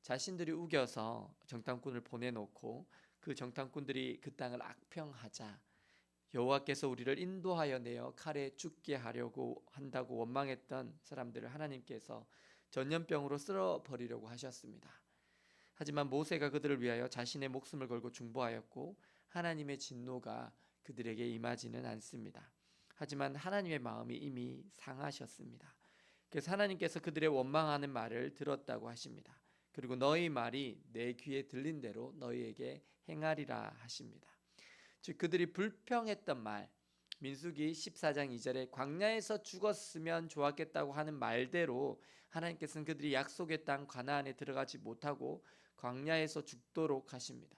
자신들이 우겨서 정탐꾼을 보내놓고 그 정탐꾼들이 그 땅을 악평하자 여호와께서 우리를 인도하여 내어 칼에 죽게 하려고 한다고 원망했던 사람들을 하나님께서 전염병으로 쓸어버리려고 하셨습니다. 하지만 모세가 그들을 위하여 자신의 목숨을 걸고 중보하였고 하나님의 진노가 그들에게 임하지는 않습니다. 하지만 하나님의 마음이 이미 상하셨습니다. 그래서 하나님께서 그들의 원망하는 말을 들었다고 하십니다. 그리고 너희 말이 내 귀에 들린 대로 너희에게 행하리라 하십니다. 즉 그들이 불평했던 말, 민수기 14장 2절에 광야에서 죽었으면 좋았겠다고 하는 말대로 하나님께서는 그들이 약속의 땅 가나안에 들어가지 못하고 광야에서 죽도록 하십니다.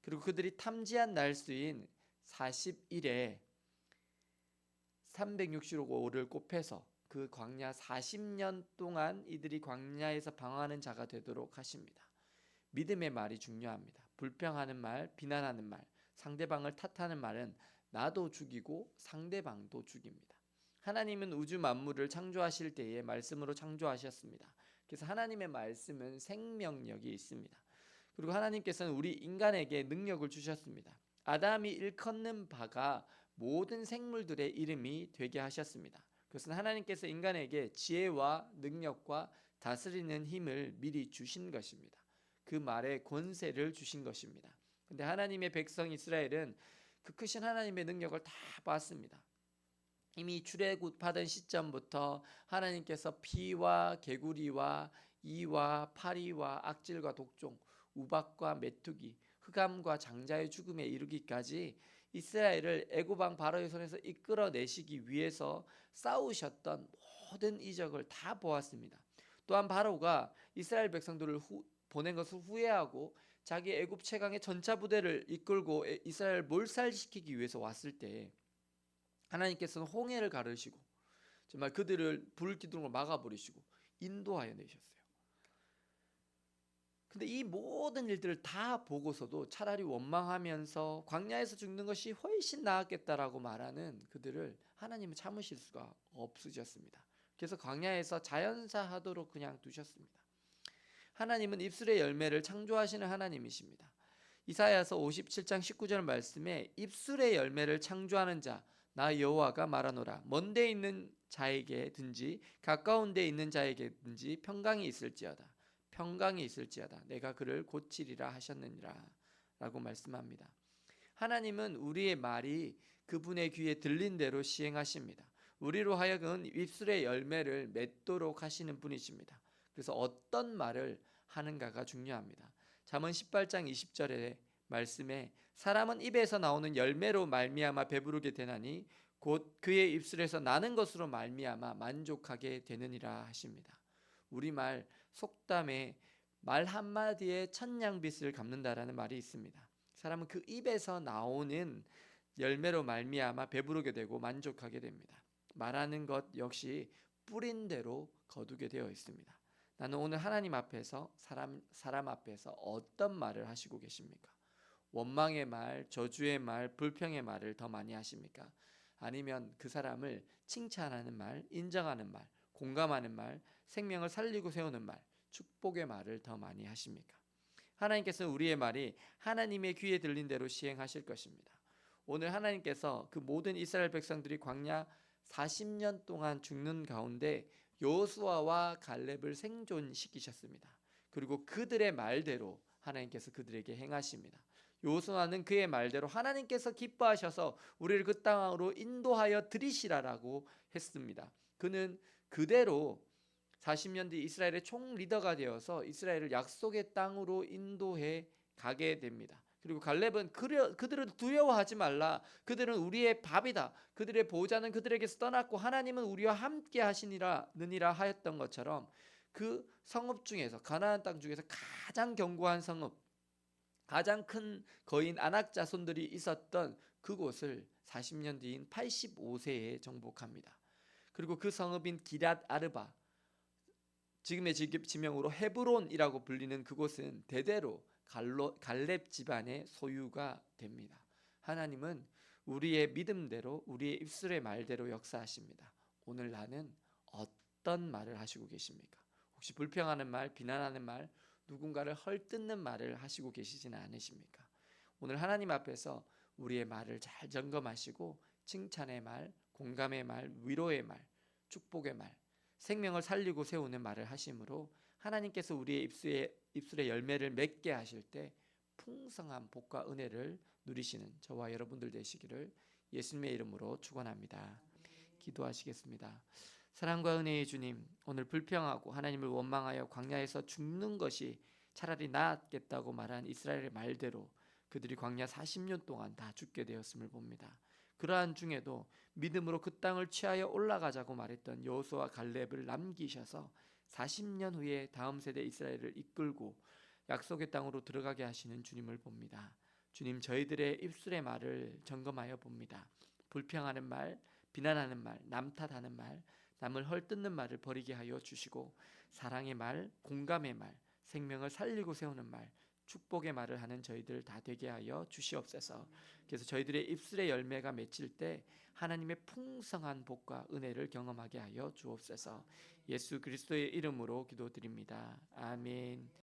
그리고 그들이 탐지한 날수인 40일에 365를 곱해서 그 광야 40년 동안 이들이 광야에서 방황하는 자가 되도록 하십니다. 믿음의 말이 중요합니다. 불평하는 말, 비난하는 말, 상대방을 탓하는 말은 나도 죽이고 상대방도 죽입니다. 하나님은 우주 만물을 창조하실 때에 말씀으로 창조하셨습니다. 그래서 하나님의 말씀은 생명력이 있습니다. 그리고 하나님께서는 우리 인간에게 능력을 주셨습니다. 아담이 일컫는 바가 모든 생물들의 이름이 되게 하셨습니다. 그것은 하나님께서 인간에게 지혜와 능력과 다스리는 힘을 미리 주신 것입니다. 그 말에 권세를 주신 것입니다. 근데 하나님의 백성 이스라엘은 그 크신 하나님의 능력을 다 봤습니다. 이미 출애굽하던 시점부터 하나님께서 피와 개구리와 이와 파리와 악질과 독종, 우박과 메뚜기, 흑암과 장자의 죽음에 이르기까지 이스라엘을 애굽 왕 바로의 손에서 이끌어내시기 위해서 싸우셨던 모든 이적을 다 보았습니다. 또한 바로가 이스라엘 백성들을 보낸 것을 후회하고 자기 애굽 최강의 전차 부대를 이끌고 이스라엘을 몰살시키기 위해서 왔을 때 하나님께서는 홍해를 가르시고 정말 그들을 불기둥으로 막아버리시고 인도하여 내셨어요. 근데 이 모든 일들을 다 보고서도 차라리 원망하면서 광야에서 죽는 것이 훨씬 나았겠다라고 말하는 그들을 하나님은 참으실 수가 없으셨습니다. 그래서 광야에서 자연사하도록 그냥 두셨습니다. 하나님은 입술의 열매를 창조하시는 하나님이십니다. 이사야서 57장 19절 말씀에 입술의 열매를 창조하는 자 나 여호와가 말하노라. 먼 데 있는 자에게든지 가까운 데 있는 자에게든지 평강이 있을지어다. 평강이 있을지어다. 내가 그를 고치리라 하셨느니라 라고 말씀합니다. 하나님은 우리의 말이 그분의 귀에 들린 대로 시행하십니다. 우리로 하여금 입술의 열매를 맺도록 하시는 분이십니다. 그래서 어떤 말을 하는가가 중요합니다. 잠언 18장 20절의 말씀에 사람은 입에서 나오는 열매로 말미암아 배부르게 되나니 곧 그의 입술에서 나는 것으로 말미암아 만족하게 되느니라 하십니다. 우리말 속담에 말 한마디에 천냥빚을 갚는다라는 말이 있습니다. 사람은 그 입에서 나오는 열매로 말미암아 배부르게 되고 만족하게 됩니다. 말하는 것 역시 뿌린 대로 거두게 되어 있습니다. 나는 오늘 하나님 앞에서 사람 앞에서 어떤 말을 하시고 계십니까? 원망의 말, 저주의 말, 불평의 말을 더 많이 하십니까? 아니면 그 사람을 칭찬하는 말, 인정하는 말, 공감하는 말, 생명을 살리고 세우는 말, 축복의 말을 더 많이 하십니까? 하나님께서는 우리의 말이 하나님의 귀에 들린 대로 시행하실 것입니다. 오늘 하나님께서 그 모든 이스라엘 백성들이 광야 40년 동안 죽는 가운데 여호수아와 갈렙을 생존시키셨습니다. 그리고 그들의 말대로 하나님께서 그들에게 행하십니다. 여호수아는 그의 말대로 하나님께서 기뻐하셔서 우리를 그 땅으로 인도하여 들이시라라고 했습니다. 그는 그대로 40년 뒤 이스라엘의 총 리더가 되어서 이스라엘을 약속의 땅으로 인도해 가게 됩니다. 그리고 갈렙은 그들을 두려워하지 말라. 그들은 우리의 밥이다. 그들의 보호자는 그들에게서 떠났고 하나님은 우리와 함께 하시니라 하였던 것처럼 그 성읍 중에서 가나안 땅 중에서 가장 견고한 성읍, 가장 큰 거인 아낙 자손들이 있었던 그곳을 40년 뒤인 85세에 정복합니다. 그리고 그 성읍인 기럇 아르바, 지금의 지명으로 헤브론이라고 불리는 그곳은 대대로 갈렙 집안의 소유가 됩니다. 하나님은 우리의 믿음대로 우리의 입술의 말대로 역사하십니다. 오늘 나는 어떤 말을 하시고 계십니까? 혹시 불평하는 말, 비난하는 말, 누군가를 헐뜯는 말을 하시고 계시지는 않으십니까? 오늘 하나님 앞에서 우리의 말을 잘 점검하시고 칭찬의 말, 공감의 말, 위로의 말, 축복의 말, 생명을 살리고 세우는 말을 하심으로 하나님께서 우리의 입술에 열매를 맺게 하실 때 풍성한 복과 은혜를 누리시는 저와 여러분들 되시기를 예수님의 이름으로 축원합니다. 기도하시겠습니다. 사랑과 은혜의 주님, 오늘 불평하고 하나님을 원망하여 광야에서 죽는 것이 차라리 낫겠다고 말한 이스라엘의 말대로 그들이 광야 40년 동안 다 죽게 되었음을 봅니다. 그러한 중에도 믿음으로 그 땅을 취하여 올라가자고 말했던 여호수아와 갈렙을 남기셔서 40년 후에 다음 세대 이스라엘을 이끌고 약속의 땅으로 들어가게 하시는 주님을 봅니다. 주님, 저희들의 입술의 말을 점검하여 봅니다. 불평하는 말, 비난하는 말, 남 탓하는 말, 남을 헐뜯는 말을 버리게 하여 주시고 사랑의 말, 공감의 말, 생명을 살리고 세우는 말, 축복의 말을 하는 저희들 다 되게 하여 주시옵소서. 그래서 저희들의 입술의 열매가 맺힐 때 하나님의 풍성한 복과 은혜를 경험하게 하여 주옵소서. 예수 그리스도의 이름으로 기도드립니다. 아멘.